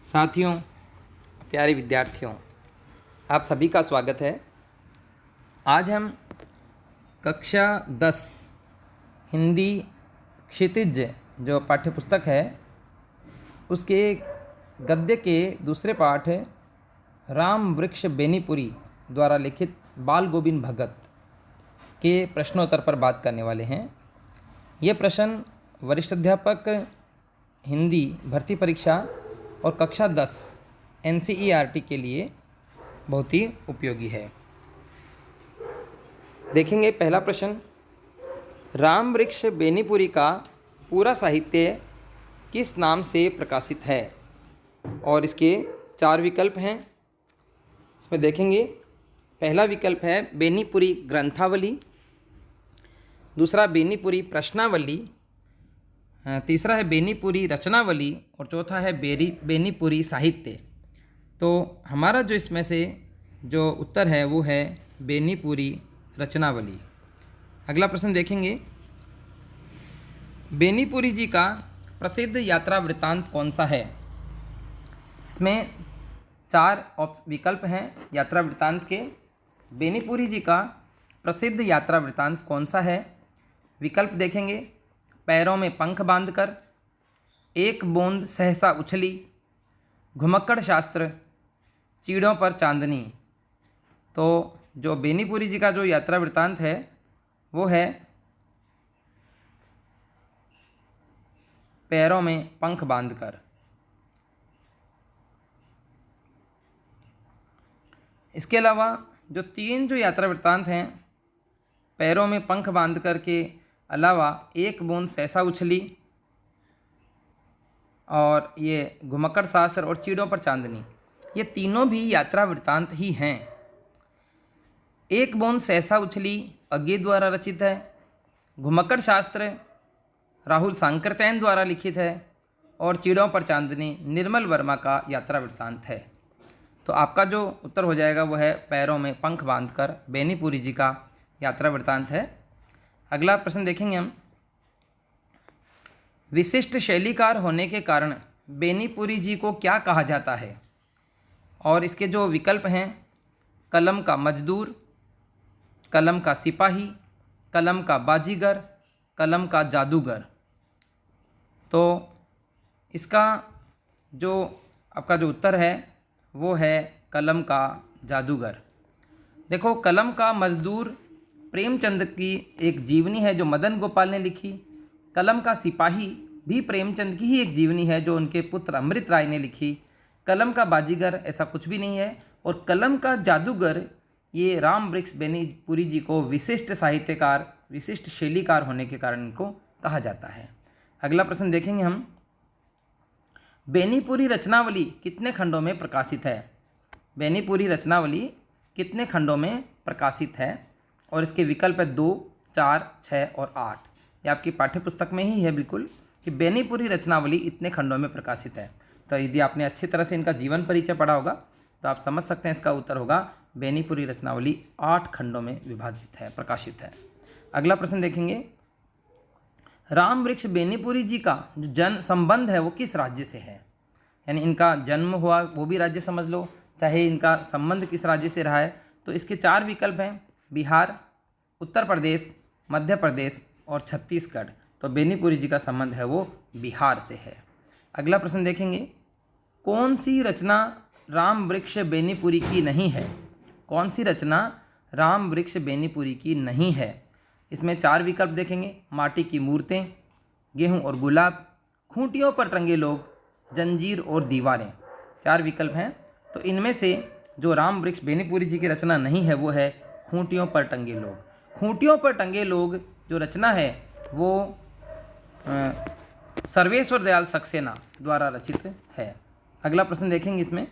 साथियों, प्यारे विद्यार्थियों, आप सभी का स्वागत है। आज हम कक्षा 10 हिंदी क्षितिज जो पाठ्यपुस्तक है उसके गद्य के दूसरे पाठ राम वृक्ष बेनीपुरी द्वारा लिखित बाल गोविंद भगत के प्रश्नोत्तर पर बात करने वाले हैं। ये प्रश्न वरिष्ठ अध्यापक हिंदी भर्ती परीक्षा और कक्षा 10 NCERT के लिए बहुत ही उपयोगी है। देखेंगे पहला प्रश्न, राम वृक्ष बेनीपुरी का पूरा साहित्य किस नाम से प्रकाशित है? और इसके 4 विकल्प हैं। इसमें देखेंगे, पहला विकल्प है बेनीपुरी ग्रंथावली, दूसरा बेनीपुरी प्रश्नावली, तीसरा है बेनीपुरी रचनावली और चौथा है बेनीपुरी साहित्य। तो हमारा जो इसमें से जो उत्तर है वो है बेनीपुरी रचनावली। अगला प्रश्न देखेंगे, बेनीपुरी जी का प्रसिद्ध यात्रा वृत्तांत कौन सा है? इसमें 4 विकल्प हैं यात्रा वृत्तांत के। बेनीपुरी जी का प्रसिद्ध यात्रा वृत्तांत कौन सा है? विकल्प देखेंगे, पैरों में पंख बांधकर, एक बूंद सहसा उछली, घुमक्कड़ शास्त्र, चीड़ों पर चांदनी। तो जो बेनीपुरी जी का जो यात्रा वृत्तांत है वो है पैरों में पंख बांधकर। इसके अलावा जो 3 जो यात्रा वृत्तांत हैं पैरों में पंख बांधकर के अलावा एक बूंद सहसा उछली और ये घुमक्कड़ शास्त्र और चीड़ों पर चांदनी, ये तीनों भी यात्रा वृत्तांत ही हैं। एक बूंद सहसा उछली अज्ञे द्वारा रचित है, घुमक्कड़ शास्त्र राहुल सांकृत्यायन द्वारा लिखित है और चीड़ों पर चांदनी निर्मल वर्मा का यात्रा वृत्तांत है। तो आपका जो उत्तर हो जाएगा वो है पैरों में पंख बांधकर, बेनीपुरी जी का यात्रा वृत्तांत है। अगला प्रश्न देखेंगे हम, विशिष्ट शैलीकार होने के कारण बेनीपुरी जी को क्या कहा जाता है? और इसके जो विकल्प हैं, कलम का मजदूर, कलम का सिपाही, कलम का बाजीगर, कलम का जादूगर। तो इसका जो आपका जो उत्तर है वो है कलम का जादूगर। देखो, कलम का मजदूर प्रेमचंद की एक जीवनी है जो मदन गोपाल ने लिखी। कलम का सिपाही भी प्रेमचंद की ही एक जीवनी है जो उनके पुत्र अमृत राय ने लिखी। कलम का बाजीगर ऐसा कुछ भी नहीं है। और कलम का जादूगर ये राम वृक्ष बेनीपुरी जी को विशिष्ट साहित्यकार, विशिष्ट शैलीकार होने के कारण इनको कहा जाता है। अगला प्रश्न देखेंगे हम, बेनीपुरी रचनावली कितने खंडों में प्रकाशित है? बेनीपुरी रचनावली कितने खंडों में प्रकाशित है? और इसके विकल्प है 2, 4, 6 और 8। ये आपकी पाठ्यपुस्तक में ही है बिल्कुल कि बेनीपुरी रचनावली इतने खंडों में प्रकाशित है। तो यदि आपने अच्छी तरह से इनका जीवन परिचय पढ़ा होगा तो आप समझ सकते हैं इसका उत्तर होगा बेनीपुरी रचनावली 8 खंडों में विभाजित है, प्रकाशित है। अगला प्रश्न देखेंगे, राम वृक्ष बेनीपुरी जी का जो जन्म संबंध है वो किस राज्य से है? यानी इनका जन्म हुआ वो भी राज्य समझ लो, चाहे इनका संबंध किस राज्य से रहा है। तो इसके 4 विकल्प हैं, बिहार, उत्तर प्रदेश, मध्य प्रदेश और छत्तीसगढ़। तो बेनीपुरी जी का संबंध है वो बिहार से है। अगला प्रश्न देखेंगे, कौन सी रचना राम वृक्ष बेनीपुरी की नहीं है? कौन सी रचना राम वृक्ष बेनीपुरी की नहीं है? इसमें 4 विकल्प देखेंगे, माटी की मूर्तें, गेहूं और गुलाब, खूंटियों पर टंगे लोग, जंजीर और दीवारें। 4 विकल्प हैं। तो इनमें से जो राम वृक्ष बेनीपुरी जी की रचना नहीं है वो है खूंटियों पर टंगे लोग। खूंटियों पर टंगे लोग जो रचना है वो सर्वेश्वर दयाल सक्सेना द्वारा रचित है। अगला प्रश्न देखेंगे इसमें,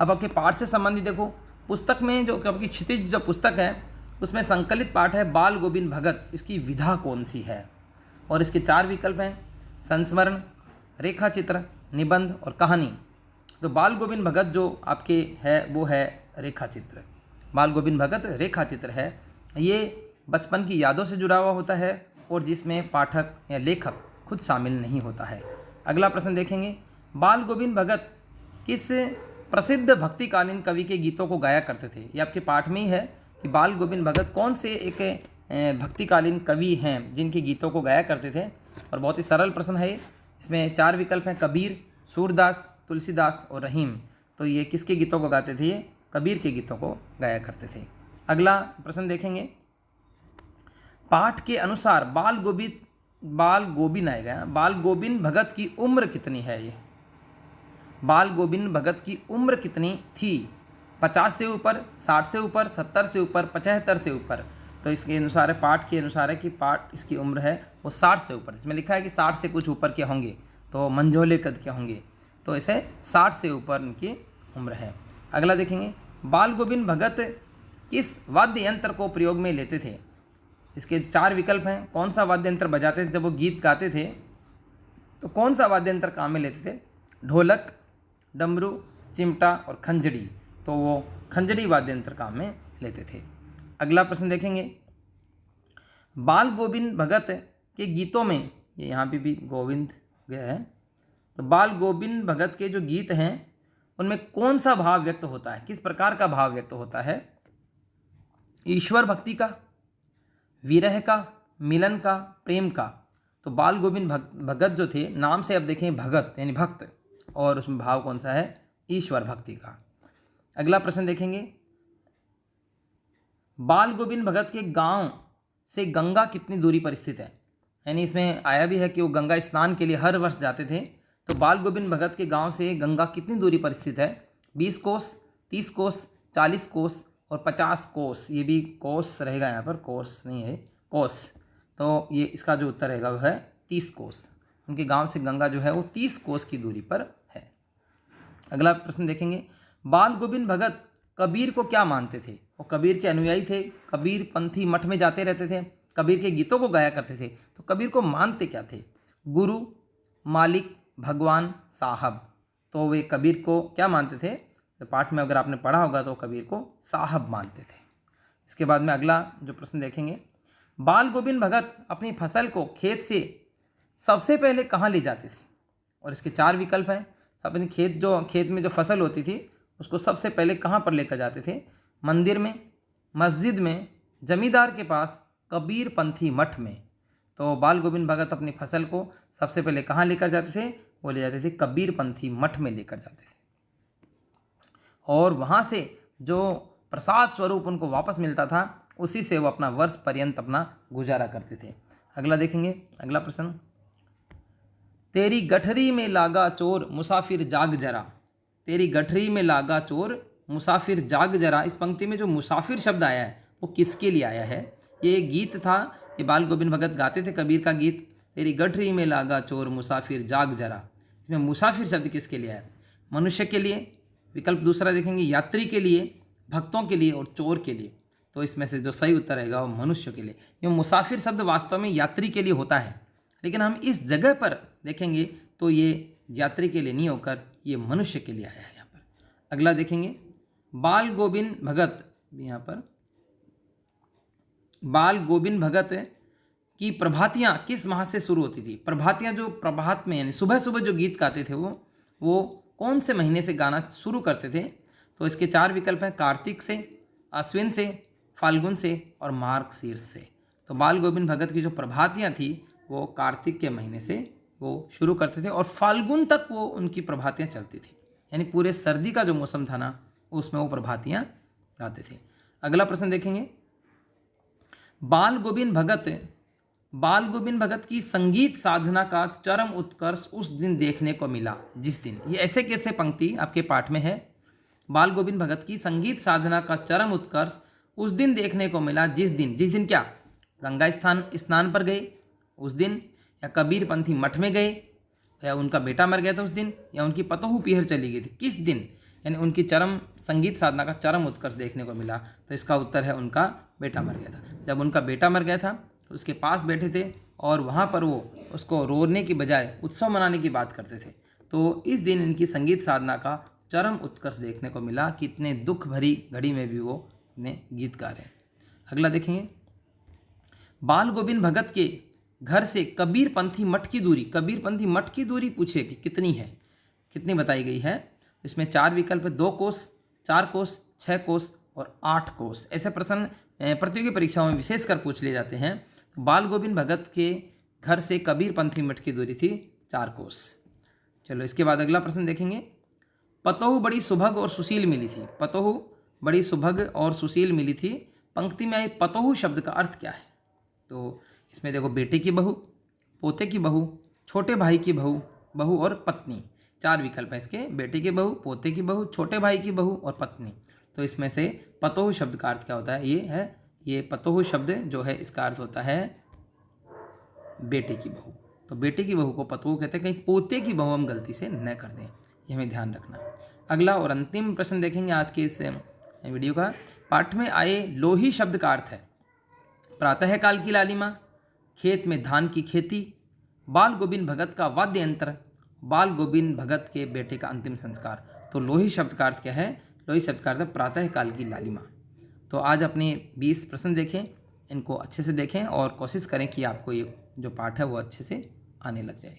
अब आपके पाठ से संबंधित देखो, पुस्तक में जो आपकी क्षितिज जो पुस्तक है उसमें संकलित पाठ है बाल गोविंद भगत, इसकी विधा कौन सी है? और इसके 4 विकल्प हैं, संस्मरण, रेखा चित्र, निबंध और कहानी। तो बाल गोविंद भगत जो आपके है वो है रेखा चित्र। बाल गोविंद भगत रेखा चित्र है। ये बचपन की यादों से जुड़ा हुआ होता है और जिसमें पाठक या लेखक खुद शामिल नहीं होता है। अगला प्रश्न देखेंगे, बाल गोविंद भगत किस प्रसिद्ध भक्तिकालीन कवि के गीतों को गाया करते थे? ये आपके पाठ में ही है कि बाल गोविंद भगत कौन से एक भक्तिकालीन कवि हैं जिनके गीतों को गाया करते थे। और बहुत ही सरल प्रश्न है। इसमें 4 विकल्प हैं, कबीर, सूरदास, तुलसीदास और रहीम। तो ये किसके गीतों को गाते थे? ये कबीर के गीतों को गाया करते थे। अगला प्रश्न देखेंगे, पाठ के अनुसार बाल गोविंद भगत की उम्र कितनी है? ये बाल गोविंद भगत की उम्र कितनी थी? 50 से ऊपर, 60 से ऊपर, 70 से ऊपर, 75 से ऊपर। तो इसके अनुसार है, पाठ के अनुसार है कि पाठ इसकी उम्र है वो 60 से ऊपर। इसमें लिखा है कि 60 से कुछ ऊपर के होंगे, तो मंझोले कद के होंगे, तो इसे 60 से ऊपर इनकी उम्र है। अगला देखेंगे, बाल गोविंद भगत किस वाद्य यंत्र को प्रयोग में लेते थे? इसके 4 विकल्प हैं। कौन सा वाद्य यंत्र बजाते थे जब वो गीत गाते थे? तो कौन सा वाद्य यंत्र काम में लेते थे? ढोलक, डमरू, चिमटा और खंजड़ी। तो वो खंजड़ी वाद्य यंत्र काम में लेते थे। अगला प्रश्न देखेंगे, बाल गोविंद भगत के गीतों में, ये यहाँ पे भी गोविंद गया है, तो बाल गोविंद भगत के जो गीत हैं उनमें कौन सा भाव व्यक्त होता है? किस प्रकार का भाव व्यक्त होता है? ईश्वर भक्ति का, विरह का, मिलन का, प्रेम का। तो बाल गोविंद भगत जो थे, नाम से अब देखें भगत यानी भक्त, और उसमें भाव कौन सा है? ईश्वर भक्ति का। अगला प्रश्न देखेंगे, बाल गोविंद भगत के गांव से गंगा कितनी दूरी पर स्थित है? यानी इसमें आया भी है कि वो गंगा स्नान के लिए हर वर्ष जाते थे। तो बाल गोविंद भगत के गांव से गंगा कितनी दूरी पर स्थित है? 20 कोस, 30 कोस, 40 कोस और 50 कोस। ये भी कोस रहेगा, यहाँ पर कोस नहीं है, कोस। तो ये इसका जो उत्तर रहेगा वो है 30 कोस। उनके गांव से गंगा जो है वो 30 कोस की दूरी पर है। अगला प्रश्न देखेंगे, बाल गोविंद भगत कबीर को क्या मानते थे? वो कबीर के अनुयायी थे, कबीर पंथी मठ में जाते रहते थे, कबीर के गीतों को गाया करते थे। तो कबीर को मानते क्या थे? गुरु, मालिक, भगवान, साहब। तो वे कबीर को क्या मानते थे? तो पाठ में अगर आपने पढ़ा होगा तो कबीर को साहब मानते थे। इसके बाद में अगला जो प्रश्न देखेंगे, बाल गोविंद भगत अपनी फसल को खेत से सबसे पहले कहाँ ले जाते थे? और इसके 4 विकल्प हैं। अपनी खेत में जो फसल होती थी उसको सबसे पहले कहाँ पर लेकर जाते थे? मंदिर में, मस्जिद में, जमींदार के पास, कबीर पंथी मठ में। तो बाल गोविंद भगत अपनी फसल को सबसे पहले कहाँ लेकर जाते थे? वो ले जाते थे कबीर पंथी मठ में लेकर जाते थे, और वहाँ से जो प्रसाद स्वरूप उनको वापस मिलता था उसी से वो अपना वर्ष पर्यंत अपना गुजारा करते थे। अगला देखेंगे, अगला प्रश्न, तेरी गठरी में लागा चोर मुसाफिर जाग जरा। तेरी गठरी में लागा चोर मुसाफिर जाग जरा, इस पंक्ति में जो मुसाफिर शब्द आया है वो किसके लिए आया है? ये गीत था, ये बाल गोविंद भगत गाते थे कबीर का गीत, तेरी गठरी में लागा चोर मुसाफिर जाग जरा। इसमें मुसाफिर शब्द किसके लिए है? मनुष्य के लिए। विकल्प दूसरा देखेंगे, यात्री के लिए, भक्तों के लिए और चोर के लिए। तो इसमें से जो सही उत्तर रहेगा वो मनुष्य के लिए। ये मुसाफिर शब्द वास्तव में यात्री के लिए होता है, लेकिन हम इस जगह पर देखेंगे तो ये यात्री के लिए नहीं होकर ये मनुष्य के लिए आया है यहाँ पर। अगला देखेंगे, बाल गोविंद भगत, यहाँ पर बाल गोविंद भगत की प्रभातियाँ किस माह से शुरू होती थी? प्रभातियाँ जो प्रभात में यानी सुबह सुबह जो गीत गाते थे वो कौन से महीने से गाना शुरू करते थे? तो इसके 4 विकल्प हैं, कार्तिक से, अश्विन से, फाल्गुन से और मार्गशीर्ष से। तो बाल गोविंद भगत की जो प्रभातियाँ थी वो कार्तिक के महीने से वो शुरू करते थे और फाल्गुन तक वो उनकी प्रभातियाँ चलती थी, यानी पूरे सर्दी का जो मौसम था ना उसमें वो प्रभातियाँ गाते थे। अगला प्रश्न देखेंगे, बाल गोविंद भगत की संगीत साधना का चरम उत्कर्ष उस दिन देखने को मिला जिस दिन। ये ऐसे कैसे पंक्ति आपके पाठ में है? बाल गोविंद भगत की संगीत साधना का चरम उत्कर्ष उस दिन देखने को मिला जिस दिन क्या? गंगा स्नान पर गए उस दिन, या कबीर पंथी मठ में गए, या उनका बेटा मर गया था उस दिन, या उनकी पतोहू पीहर चली गई थी, किस दिन? यानी उनकी चरम संगीत साधना का चरम उत्कर्ष देखने को मिला। तो इसका उत्तर है उनका बेटा मर गया था। जब उनका बेटा मर गया था तो उसके पास बैठे थे और वहाँ पर वो उसको रोने की बजाय उत्सव मनाने की बात करते थे। तो इस दिन इनकी संगीत साधना का चरम उत्कर्ष देखने को मिला कि इतने दुख भरी घड़ी में भी वो अपने गीत गा रहे हैं। अगला देखेंगे, बाल गोविंद भगत के घर से कबीर पंथी मठ की दूरी पूछे कि कितनी है? कितनी बताई गई है। इसमें 4 विकल्प है, 2 कोस, 4 कोस, 6 कोस और 8 कोस। ऐसे प्रश्न प्रतियोगी परीक्षाओं में विशेषकर पूछ लिए जाते हैं। बाल गोविंद भगत के घर से कबीर पंथी मठ की दूरी थी 4 कोस। चलो इसके बाद अगला प्रश्न देखेंगे। पतोहू बड़ी सुभग और सुशील मिली थी। पतोहू बड़ी सुभग और सुशील मिली थी, पंक्ति में आए पतोहू शब्द का अर्थ क्या है। तो इसमें देखो, बेटे की बहू, पोते की बहू, छोटे भाई की बहू, बहू और पत्नी। 4 विकल्प है इसके, बेटे की बहू, पोते की बहू, छोटे भाई की बहू और पत्नी। तो इसमें से पतोहू शब्द का अर्थ क्या होता है, ये पतोहू शब्द जो है इसका अर्थ होता है बेटे की बहू। तो बेटे की बहू को पतोहू कहते हैं, कहीं पोते की बहू हम गलती से न कर दें, ये हमें ध्यान रखना। अगला और अंतिम प्रश्न देखेंगे आज के इस वीडियो का। पाठ में आए लोही शब्द का अर्थ है प्रातःकाल की लालिमा, खेत में धान की खेती, बाल गोविंद भगत का वाद्य यंत्र, बाल गोविंद भगत के बेटे का अंतिम संस्कार। तो लोही शब्द का अर्थ क्या है, लोही शब्द का अर्थ है प्रातःकाल की लालिमा। तो आज अपने 20 प्रश्न देखें, इनको अच्छे से देखें और कोशिश करें कि आपको ये जो पाठ है वो अच्छे से आने लग जाए।